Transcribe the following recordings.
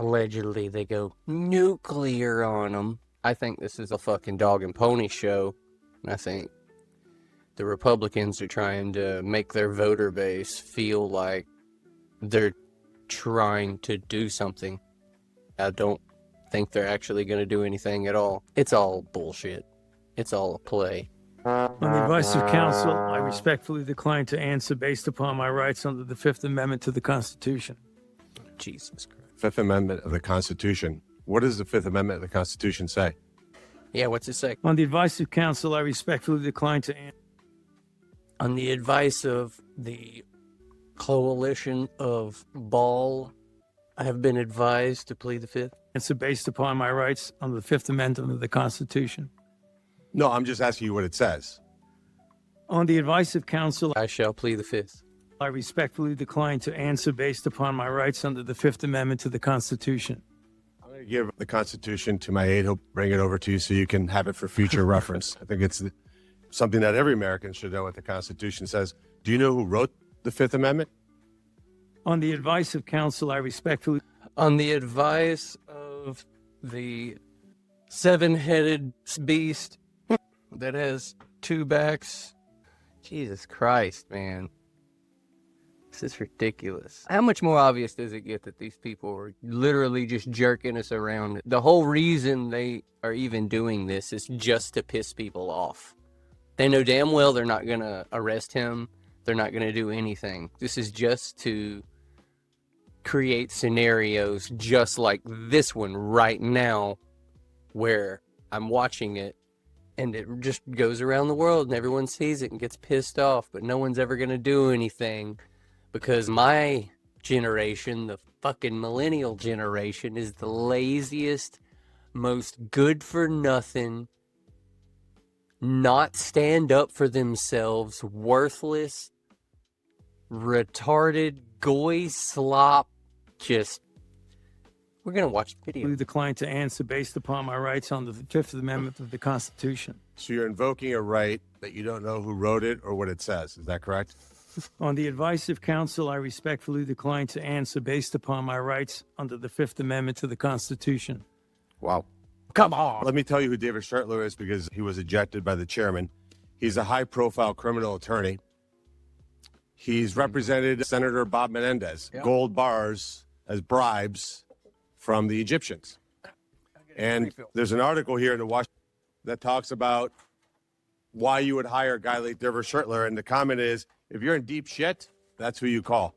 allegedly they go nuclear on them. I think this is a fucking dog and pony show. I think the Republicans are trying to make their voter base feel like they're trying to do something. I don't think they're actually going to do anything at all. It's all bullshit. It's all a play. On the advice of counsel, I respectfully decline to answer based upon my rights under the Fifth Amendment to the Constitution. Jesus Christ. Fifth Amendment of the Constitution. What does the Fifth Amendment of the Constitution say? Yeah, what's it say? On the advice of counsel, I respectfully decline to answer. On the advice of the coalition of Ball, I have been advised to plead the Fifth. Answer based upon my rights under the Fifth Amendment of the Constitution. No, I'm just asking you what it says. On the advice of counsel, I shall plead the Fifth. I respectfully decline to answer based upon my rights under the Fifth Amendment to the Constitution. I'm going to give the Constitution to my aide. He'll bring it over to you so you can have it for future reference. I think it's something that every American should know what the Constitution says. Do you know who wrote the Fifth Amendment? On the advice of counsel, I respectfully... On the advice of the seven-headed beast that has two backs. Jesus Christ, man. This is ridiculous. How much more obvious does it get that these people are literally just jerking us around? The whole reason they are even doing this is just to piss people off. They know damn well they're not going to arrest him. They're not going to do anything. This is just to create scenarios just like this one right now, where I'm watching it and it just goes around the world and everyone sees it and gets pissed off, but no one's ever going to do anything because my generation, the fucking millennial generation, is the laziest, most good for nothing, not stand up for themselves, worthless, retarded, goy slop. Just, we're going to watch the video. I decline to answer based upon my rights under the Fifth Amendment of the Constitution. So you're invoking a right that you don't know who wrote it or what it says. Is that correct? On the advice of counsel, I respectfully decline to answer based upon my rights under the Fifth Amendment to the Constitution. Wow. Come on. Let me tell you who David Shartler is because he was ejected by the chairman. He's a high-profile criminal attorney. He's represented Senator Bob Menendez, gold bars as bribes from the Egyptians. And there's an article here in the Washington that talks about why you would hire a guy like David Shartler. And the comment is, if you're in deep shit, that's who you call.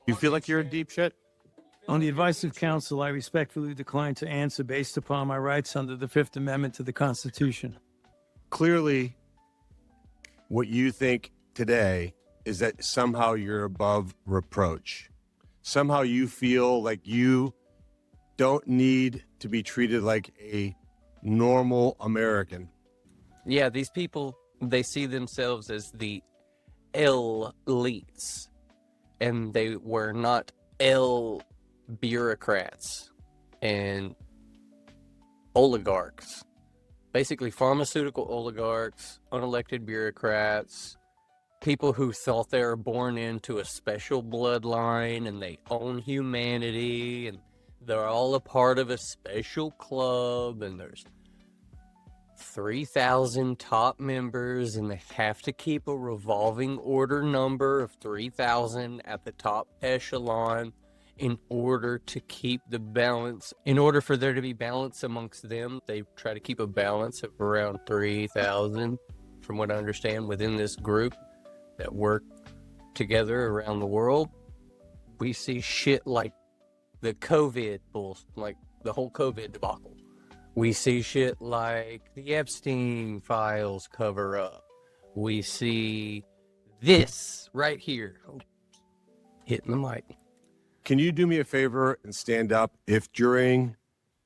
You feel like you're in deep shit? On the advice of counsel, I respectfully decline to answer based upon my rights under the Fifth Amendment to the Constitution. Clearly, what you think today is that somehow you're above reproach. Somehow you feel like you don't need to be treated like a normal American. Yeah, these people, they see themselves as the elites, and they were not bureaucrats and oligarchs. Basically, pharmaceutical oligarchs, unelected bureaucrats, people who thought they were born into a special bloodline and they own humanity and they're all a part of a special club and there's 3,000 top members and they have to keep a revolving order number of 3,000 at the top echelon in order to keep the balance. In order for there to be balance amongst them, they try to keep a balance of around 3,000, from what I understand, within this group that work together around the world. We see shit like the COVID like the whole COVID debacle. We see shit like the Epstein files cover up. We see this right here. Hitting the mic. Can you do me a favor and stand up if during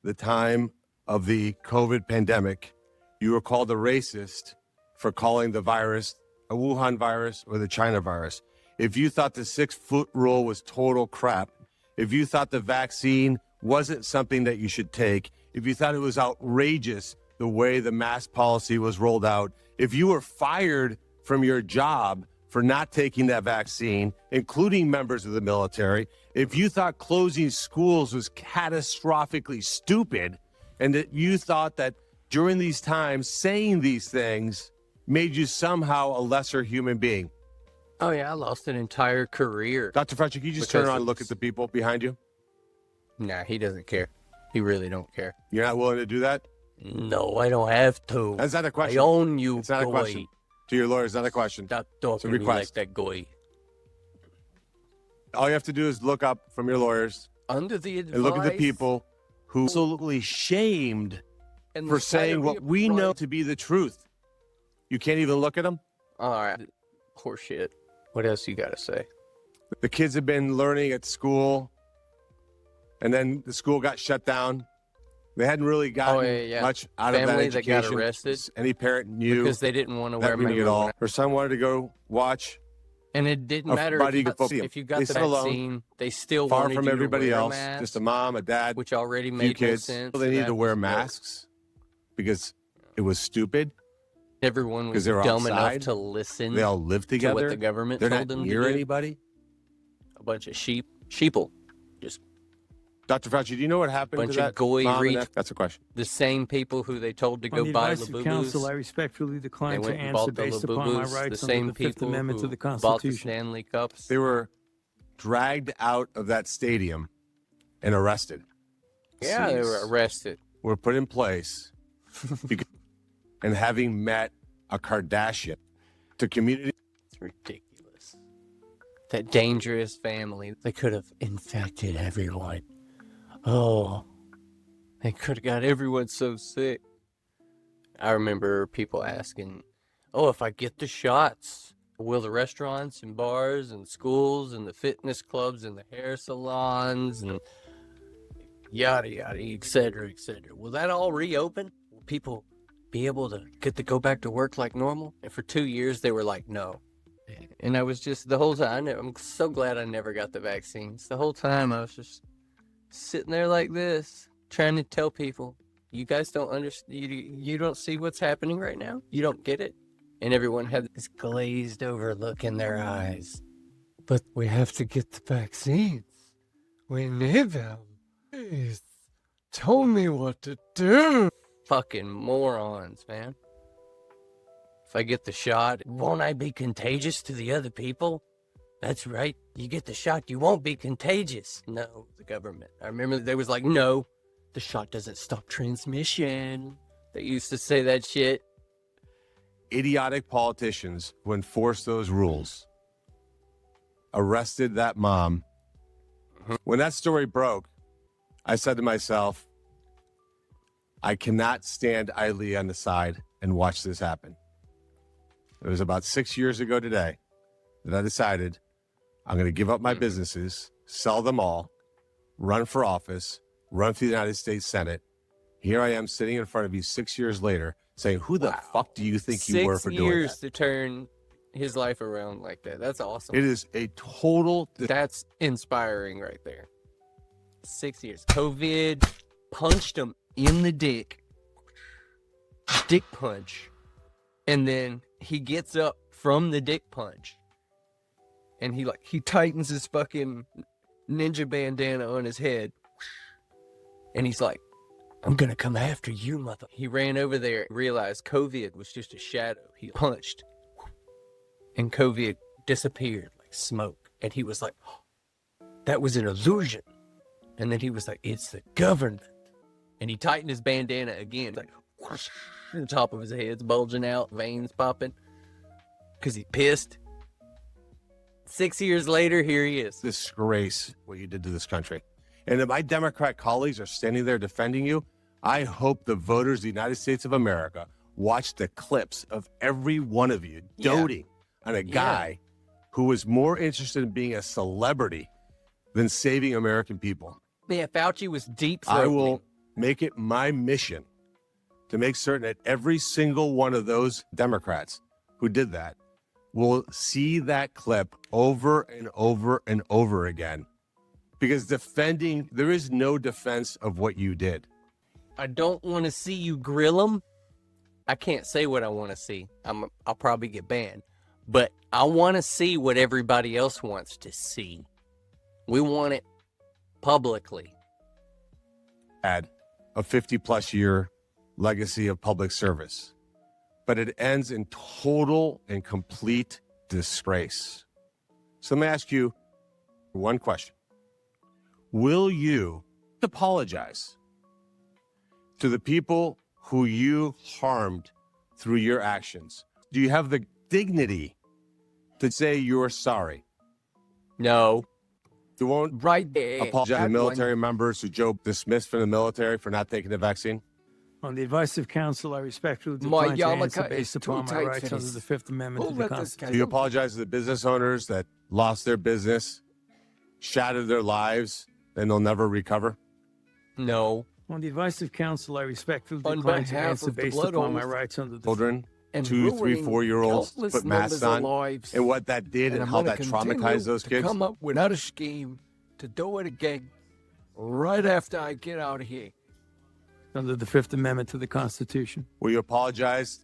the time of the COVID pandemic, you were called a racist for calling the virus a Wuhan virus or the China virus? If you thought the 6-foot rule was total crap, if you thought the vaccine wasn't something that you should take, if you thought it was outrageous the way the mask policy was rolled out, if you were fired from your job for not taking that vaccine, including members of the military, if you thought closing schools was catastrophically stupid, and that you thought that during these times saying these things made you somehow a lesser human being. Oh, yeah, I lost an entire career. Dr. Fauci, can you just turn around and look at the people behind you? Nah, he doesn't care. He really don't care. You're not willing to do that? No, I don't have to. That's not a question. I own you, It's not a question. To your lawyer, it's not a question. Stop talking to me like that, goy. All you have to do is look up from your lawyers Under the advice and look at the people who are absolutely shamed and for saying what we know to be the truth. You can't even look at them? All right. Horseshit. What else you got to say? The kids have been learning at school, and then the school got shut down. They hadn't really gotten much out of that Family education. that got arrested Any parent knew because they didn't want to that wear meaning at all. masks. Her son wanted to go watch. And it didn't A matter buddy if could see 'em. you got They the sit alone, vaccine. They still far wanted from you to everybody wear a else, mask, just a mom, a dad, which already few made no kids. sense. Well, they needed That to wear was masks because it was stupid. Everyone was they were dumb enough outside. to listen They all live to together. what the government They're told not them near to do. anybody. A bunch of sheeple. Just Dr. Fauci, do you know what happened bunch to that of goy mom and reach. dad? That's a question. The same people who they told to On go the buy advice of counsel, I Labubus. respectfully They decline to went and answer bought the based upon my Labubus. The rights under same the Fifth people Amendment to who the bought the Constitution. Stanley Cups. They were dragged out of that stadium and arrested. Yeah, they were Cease. arrested. Were put in place because, and having met a Kardashian to community. It's ridiculous. That dangerous family. They could have infected everyone. Oh, they could have got everyone so sick. I remember people asking, oh, if I get the shots, will the restaurants and bars and schools and the fitness clubs and the hair salons and yada, yada, et cetera, will that all reopen? Will people be able to get to go back to work like normal? And for 2 years, they were like, no. And I was just, the whole time, I'm so glad I never got the vaccines. The whole time, I was just sitting there like this, trying to tell people, you guys don't understand, you don't see what's happening right now? You don't get it? And everyone had this glazed over look in their eyes. But we have to get the vaccines. We need them. Please, tell me what to do. Fucking morons, man. If I get the shot, won't I be contagious to the other people? That's right. You get the shot, you won't be contagious. No, the government. I remember they was like, no, the shot doesn't stop transmission. They used to say that shit. Idiotic politicians who enforced those rules arrested that mom. When that story broke, I said to myself, I cannot stand idly on the side and watch this happen. It was about 6 years ago today that I decided I'm going to give up my businesses, sell them all, run for office, run for the United States Senate. Here I am sitting in front of you 6 years later saying, who the fuck do you think you were for doing 6 years that? to turn his life around like that. That's awesome. It is a total... That's inspiring right there. 6 years. COVID punched him in the dick. Dick punch. And then he gets up from the dick punch. And he tightens his fucking ninja bandana on his head. And he's like, I'm gonna come after you, mother. He ran over there, realized COVID was just a shadow. He punched. And COVID disappeared like smoke. And he was like, oh, that was an illusion. And then he was like, it's the government. And he tightened his bandana again. Like, whoosh, the top of his head's bulging out, veins popping. Because he pissed. 6 years later, here he is. Disgrace what you did to this country. And if my Democrat colleagues are standing there defending you, I hope the voters of the United States of America watch the clips of every one of you doting on a guy who was more interested in being a celebrity than saving American people. Yeah, Fauci was deep I throating. will make it my mission to make certain that every single one of those Democrats who did that will see that clip over and over and over again. Because there is no defense of what you did. I don't want to see you grill him. I can't say what I want to see. I'll probably get banned. But I want to see what everybody else wants to see. We want it publicly. Had a 50-plus year legacy of public service, but it ends in total and complete disgrace. So let me ask you one question. Will you apologize to the people who you harmed through your actions? Do you have the dignity to say you're sorry? No. You won't Right there. apologize to military members who Joe dismissed from the military for not taking the vaccine? On the advice of counsel, I respectfully My decline to answer yarmulke based is too upon my tight rights for under this. the Fifth Amendment to the Constitution. Do you apologize to the business owners that lost their business, shattered their lives, and they'll never recover? No. On the advice of counsel, I respectfully On decline to behalf answer of the based blood upon my oath rights under the Children, And 2, 3, ruining 4-year-olds countless put masks numbers of on, lives. and what that did and I'm how gonna that traumatized continue those to kids? come up without a scheme to do it again right after I get out of here. under the Fifth Amendment to the Constitution. Will you apologize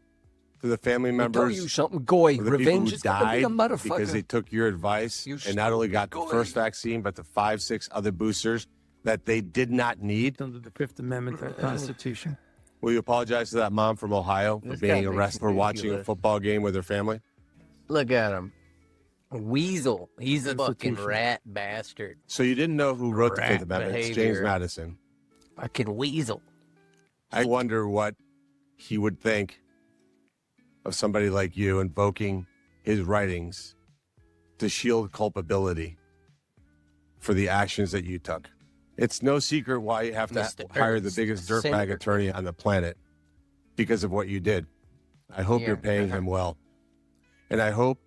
to the family I'll members? tell you something, Goy. For the Revenge people is who gonna be died a motherfucker. because they took your advice You and not only got the stupid first goy. vaccine, but the 5, 6 other boosters that they did not need. Under the Fifth Amendment to the Constitution. Will you apologize to that mom from Ohio for This being guy makes arrested for me watching a ridiculous. football game with her family? Look at him. Weasel. He's a fucking Constitution. rat bastard. So you didn't know who wrote the Rat Fifth Amendment? It's James behavior. Madison. Fucking weasel. I wonder what he would think of somebody like you invoking his writings to shield culpability for the actions that you took. It's no secret why you have to Mr. hire the Ernst, biggest dirtbag Senator. attorney on the planet because of what you did. I hope you're Yeah. paying him well. And I hope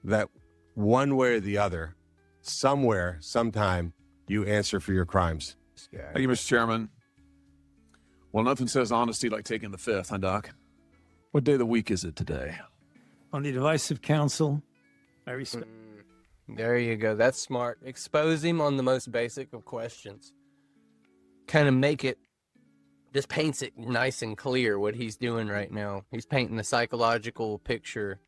that one way or the other, somewhere, sometime, you answer for your crimes. Thank you, Mr. Chairman. Well, nothing says honesty like taking the fifth, huh, Doc? What day of the week is it today? On the advice of counsel, I respect. There you go. That's smart. Expose him on the most basic of questions. Kind of make it, just paints it nice and clear what he's doing right now. He's painting a psychological picture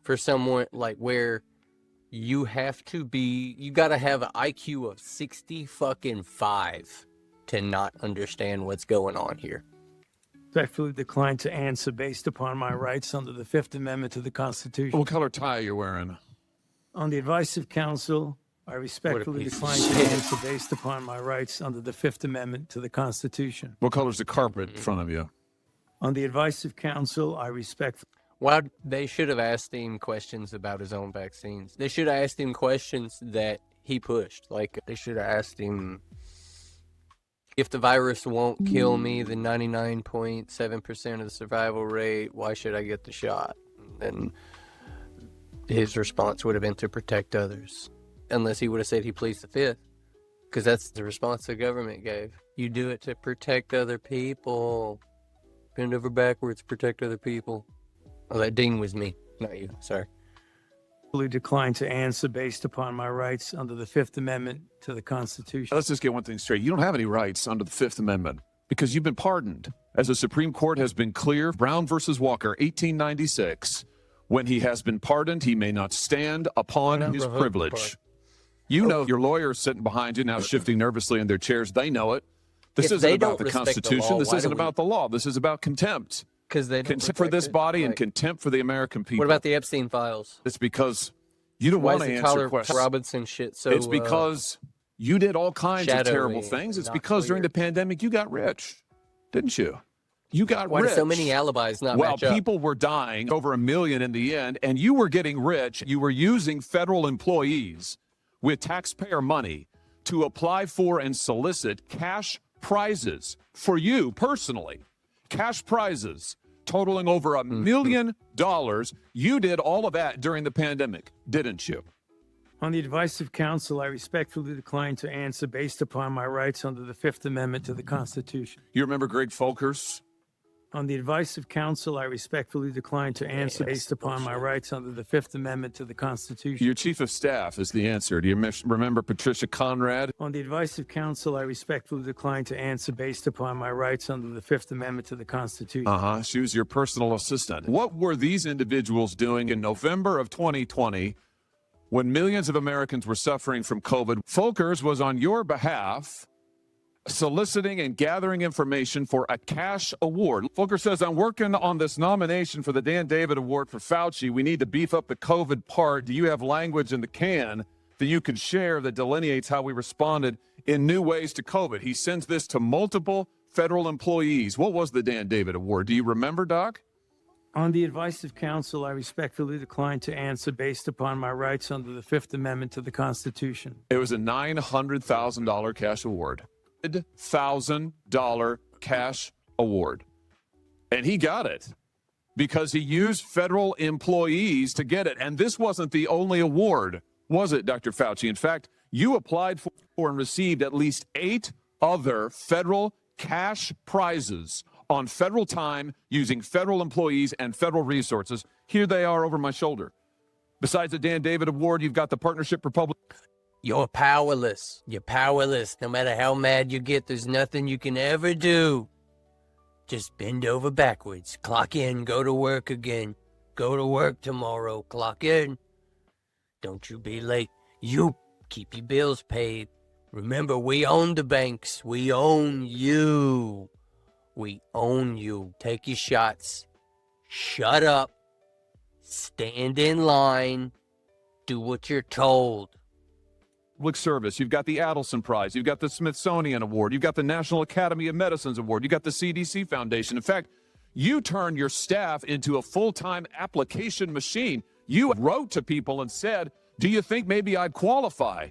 for someone like where you have to be, you got to have an IQ of 65 to not understand what's going on here. Respectfully decline to answer based upon my rights under the Fifth Amendment to the Constitution. What color tie are you wearing? On the advice of counsel, I respectfully piece of decline to shit. answer based upon my rights under the Fifth Amendment to the Constitution. What color's the carpet in front of you? On the advice of counsel, I respectfully. Well, they should have asked him questions about his own vaccines. They should have asked him questions that he pushed. Like, they should have asked him, if the virus won't kill me, the 99.7% of the survival rate, why should I get the shot? And his response would have been to protect others. Unless he would have said he pleads the fifth. Because that's the response the government gave. You do it to protect other people. Bend over backwards, protect other people. Oh, that ding was me, not you. Sorry. Decline to answer based upon my rights under the Fifth Amendment to the Constitution. Let's just get one thing straight. You don't have any rights under the Fifth Amendment because you've been pardoned. As the Supreme Court has been clear, Brown versus Walker, 1896, when he has been pardoned, he may not stand upon his privilege. You know your lawyer's sitting behind you now, shifting nervously in their chairs. They know it. This If isn't they about don't the respect the Constitution. law, this why isn't do we- about the law. This is about contempt. Because they don't Contempt for protect this it. body and Like, contempt for the American people. what about the Epstein files? It's because you don't Why want is to the answer Tyler questions. Robinson shit so? It's because you did all kinds of terrible shadowy things. and It's not because during clear. the pandemic you got rich, didn't you? You got why rich. do so many alibis not Well, match up? people were dying, over 1 million in the end, and you were getting rich. You were using federal employees with taxpayer money to apply for and solicit cash prizes for you personally. Cash prizes totaling over $1 million. You did all of that during the pandemic, didn't you? On the advice of counsel, I respectfully decline to answer based upon my rights under the Fifth Amendment to the Constitution. You remember Greg Folkers On the advice of counsel, I respectfully decline to answer based upon my rights under the Fifth Amendment to the Constitution. Your chief of staff is the answer. Do you remember Patricia Conrad? On the advice of counsel, I respectfully decline to answer based upon my rights under the Fifth Amendment to the Constitution. She was your personal assistant. What were these individuals doing in November of 2020 when millions of Americans were suffering from COVID? Folkers was on your behalf soliciting and gathering information for a cash award. Volker says, I'm working on this nomination for the Dan David Award for Fauci. We need to beef up the COVID part. Do you have language in the can that you can share that delineates how we responded in new ways to COVID? He sends this to multiple federal employees. What was the Dan David Award? Do you remember, Doc? On the advice of counsel, I respectfully decline to answer based upon my rights under the Fifth Amendment to the Constitution. It was a $900,000 cash award. $1,000 cash award. And he got it because he used federal employees to get it. And this wasn't the only award, was it, Dr. Fauci? In fact, you applied for and received at least 8 other federal cash prizes on federal time using federal employees and federal resources. Here they are over my shoulder. Besides the Dan David Award, you've got the Partnership for Public. You're powerless. You're powerless. No matter how mad you get, there's nothing you can ever do. Just bend over backwards. Clock in. Go to work again. Go to work tomorrow. Clock in. Don't you be late. You keep your bills paid. Remember, we own the banks. We own you. We own you. Take your shots. Shut up. Stand in line. Do what you're told. Public service. You've got the Adelson Prize. You've got the Smithsonian Award. You've got the National Academy of Medicine's Award. You've got the CDC Foundation. In fact, you turned your staff into a full-time application machine. You wrote to people and said, do you think maybe I'd qualify?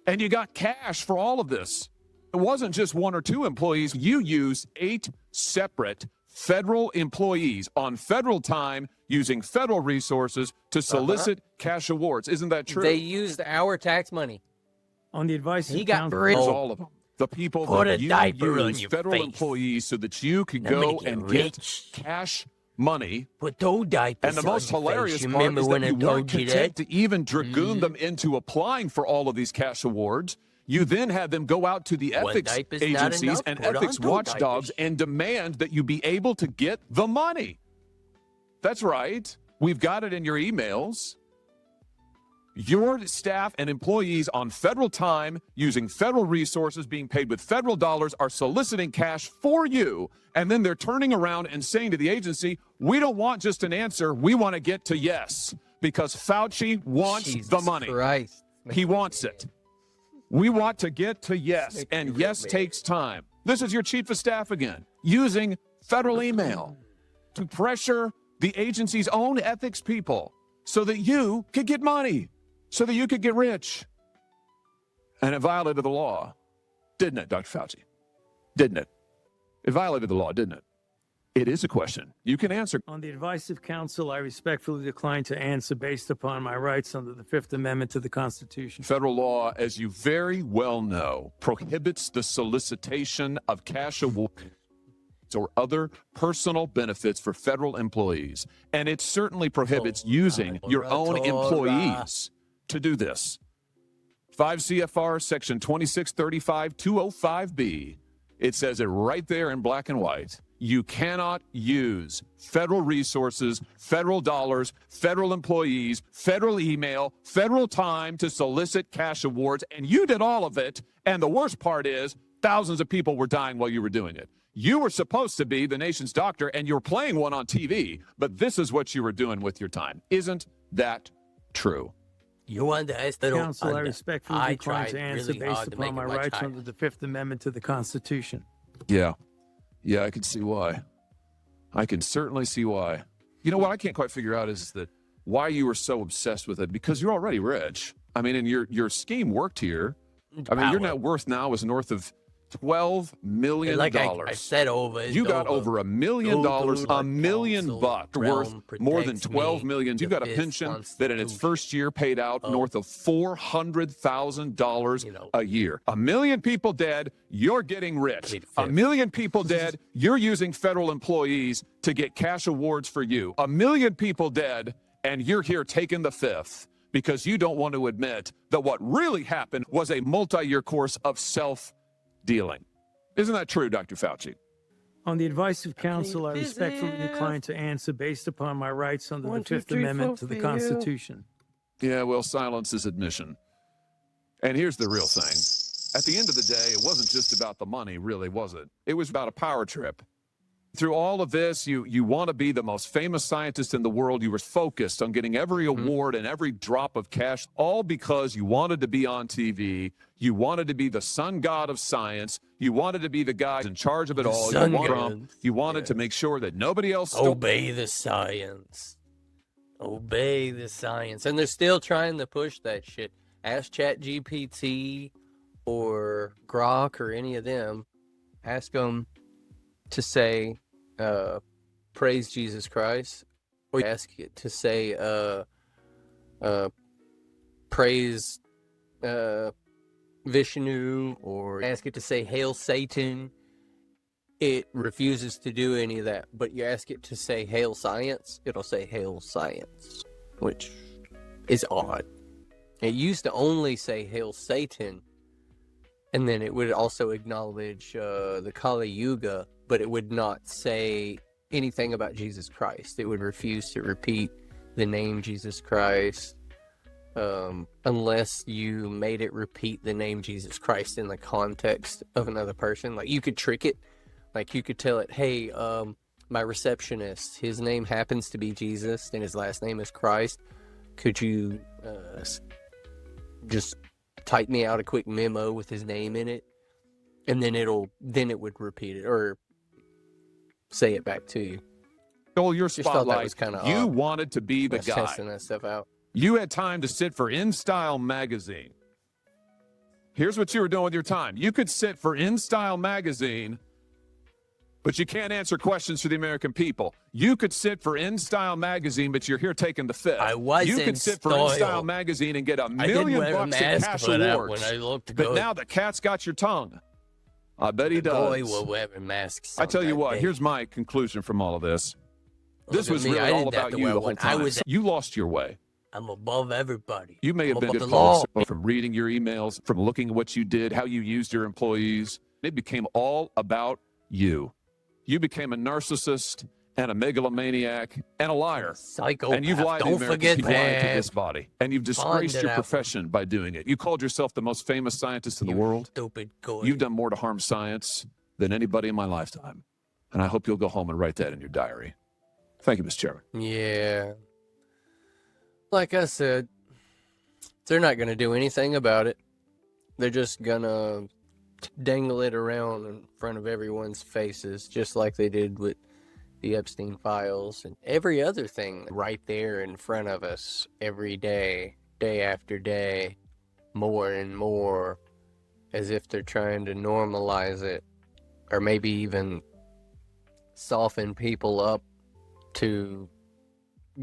And you got cash for all of this. It wasn't just 1 or 2 employees. You used 8 separate federal employees on federal time using federal resources to solicit cash awards. Isn't that true? They used our tax money. On the advice He of got counsel, rich. All of them. The people Put that a you diaper on use, your federal face. employees, so that you could I'm gonna go get and rich. get cash money. Put those diapers And the most on your hilarious face. part Remember is when that I you weren't told you content that? to even dragoon them into applying for all of these cash awards. You then had them go out to the One ethics diaper's not agencies enough. and Put on ethics 2 watchdogs diapers. and demand that you be able to get the money. That's right. We've got it in your emails. Your staff and employees on federal time, using federal resources, being paid with federal dollars, are soliciting cash for you. And then they're turning around and saying to the agency, we don't want just an answer. We want to get to yes, because Fauci wants Jesus the money. Christ. He wants it. We want to get to yes, and yes takes time. This is your chief of staff again, using federal email to pressure the agency's own ethics people so that you could get money, so that you could get rich. And it violated the law, didn't it, Dr. Fauci? Didn't it? It violated the law, didn't it? It is a question you can answer. on the advice of counsel, I respectfully decline to answer based upon my rights under the Fifth Amendment to the Constitution. Federal law, as you very well know, prohibits the solicitation of cash awards or other personal benefits for federal employees. And it certainly prohibits using your own employees to do this. 5 CFR section 2635-205B. It says it right there in black and white. You cannot use federal resources, federal dollars, federal employees, federal email, federal time to solicit cash awards. And you did all of it. And the worst part is thousands of people were dying while you were doing it. You were supposed to be the nation's doctor and you're playing one on TV, but this is what you were doing with your time. Isn't that true? You understand? Counsel, I respectfully decline tried to answer really based hard to make upon my it much rights higher. under the Fifth Amendment to the Constitution. Yeah, I can see why. I can certainly see why. You know what I can't quite figure out is that why you were so obsessed with it, because you're already rich. I mean, and your scheme worked here. I mean, your net worth now is north of $12 million. Like I said over. You got over $1 million, $1 million bucks worth, more than 12 million. You got a pension that in its first year paid out north of $400,000 a year. 1 million people dead, you're getting rich. 1 million people dead, you're using federal employees to get cash awards for you. 1 million people dead, and you're here taking the fifth because you don't want to admit that what really happened was a multi-year course of self-dealing. Isn't that true, Dr. Fauci? On the advice of counsel, I respectfully decline to answer based upon my rights under the Fifth Amendment to the Constitution. Yeah, well, silence is admission. And here's the real thing. At the end of the day, it wasn't just about the money, really, was it? It was about a power trip. Through all of this, you want to be the most famous scientist in the world. You were focused on getting every award and every drop of cash, all because you wanted to be on TV. You wanted to be the sun god of science. You wanted to be the guy in charge of it all. You wanted to make sure that nobody else... Obey the science. Obey the science. And they're still trying to push that shit. Ask ChatGPT or Grok or any of them. Ask them to say... praise Jesus Christ, or ask it to say praise Vishnu, or ask it to say hail Satan. It refuses to do any of that. But you ask it to say hail science, it'll say hail science, which is odd. It used to only say hail Satan, and then it would also acknowledge the Kali Yuga, but it would not say anything about Jesus Christ. It would refuse to repeat the name Jesus Christ unless you made it repeat the name Jesus Christ in the context of another person. Like, you could trick it. Like, you could tell it, hey, my receptionist, his name happens to be Jesus and his last name is Christ. Could you just type me out a quick memo with his name in it? And then it would repeat it, or say it back to you. Stole your Just thought that was spotlight. kinda You odd. wanted to be the guy. Testing that stuff out. You had time to sit for InStyle magazine. Here's what you were doing with your time. You could sit for InStyle magazine, but you can't answer questions for the American people. You could sit for InStyle magazine, but you're here taking the fifth. I was You in could sit for style. InStyle magazine and get $1 I didn't million wear a bucks in mask cash for that awards. when I looked But good. now the cat's got your tongue. I bet he The does. boy will wear masks. I tell you on what, that here's day. my conclusion from all of this. This Look at was me, really I all didn't have about to you wear the whole one. I time. was- You lost your way. I'm above everybody. You may have I'm been above good the law. from reading your emails, from looking at what you did, how you used your employees. It became all about you. You became a narcissist and a megalomaniac and a liar. Psychopath. And you've lied to Don't Americans. forget You've lied to that. this body. And you've disgraced Find it your out. profession by doing it. You called yourself the most famous scientist in the world. Stupid goy. You've done more to harm science than anybody in my lifetime. And I hope you'll go home and write that in your diary. Thank you, Mr. Chairman. Yeah. Like I said, they're not going to do anything about it. They're just going to dangle it around in front of everyone's faces, just like they did with the Epstein files and every other thing right there in front of us every day, day after day, more and more, as if they're trying to normalize it, or maybe even soften people up to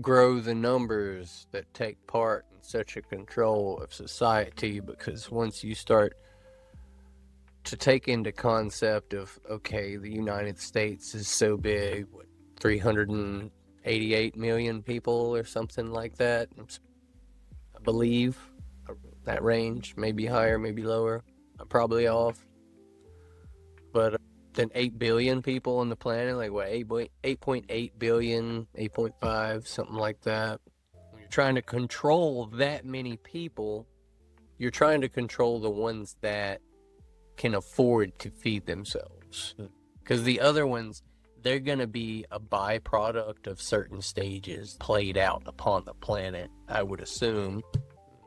grow the numbers that take part in such a control of society. Because once you start to take into concept of, okay, the United States is so big, what, 388 million people or something like that, I believe, that range, maybe higher, maybe lower, I'm probably off, but then 8 billion people on the planet, like what, 8.8 billion, 8.5, something like that. When you're trying to control that many people, you're trying to control the ones that can afford to feed themselves. Because the other ones, they're going to be a byproduct of certain stages played out upon the planet, I would assume.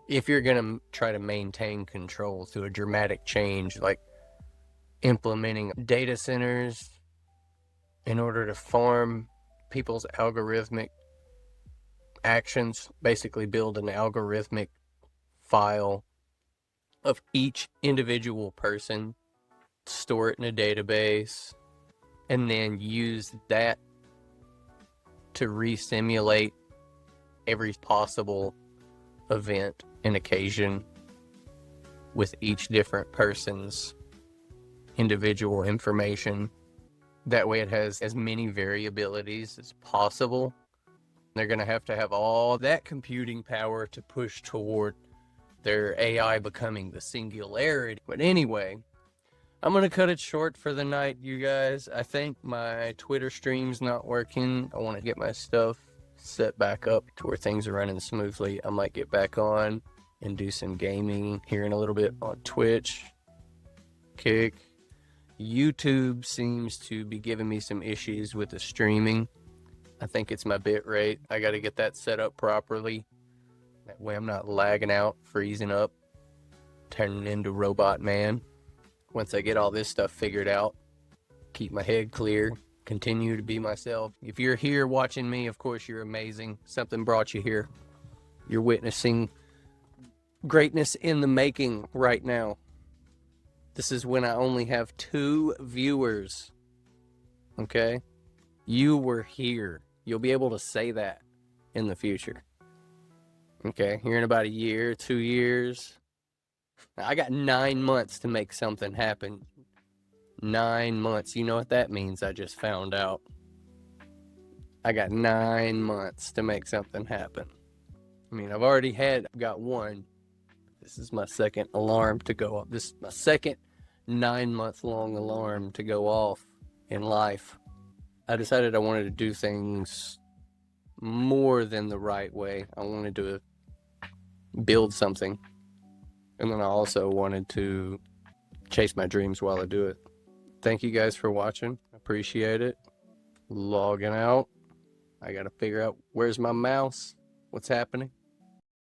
If you're going to try to maintain control through a dramatic change, like implementing data centers in order to farm people's algorithmic actions, basically build an algorithmic file of each individual person store it in a database, and then use that to re-simulate every possible event and occasion with each different person's individual information. That way it has as many variabilities as possible. They're going to have all that computing power to push toward their AI becoming the singularity. But anyway, I'm going to cut it short for the night, you guys. I think my Twitter stream's not working. I want to get my stuff set back up to where things are running smoothly. I might get back on and do some gaming here in a little bit on Twitch, Kick. YouTube seems to be giving me some issues with the streaming. I think it's my bit rate. I got to get that set up properly. That way I'm not lagging out, freezing up, turning into Robot Man. Once I get all this stuff figured out, keep my head clear, continue to be myself. If you're here watching me, of course you're amazing. Something brought you here. You're witnessing greatness in the making right now. This is when I only have 2 viewers. Okay? You were here. You'll be able to say that in the future. Okay? Here in about a year, 2 years. Now, I got 9 months to make something happen. 9 months. You know what that means? I just found out. I got 9 months to make something happen. I mean, I've got one. This is my second alarm to go off. This is my second 9-month-long alarm to go off in life. I decided I wanted to do things more than the right way. I wanted to build something. And then I also wanted to chase my dreams while I do it. Thank you guys for watching. Appreciate it. Logging out. I gotta figure out where's my mouse. What's happening?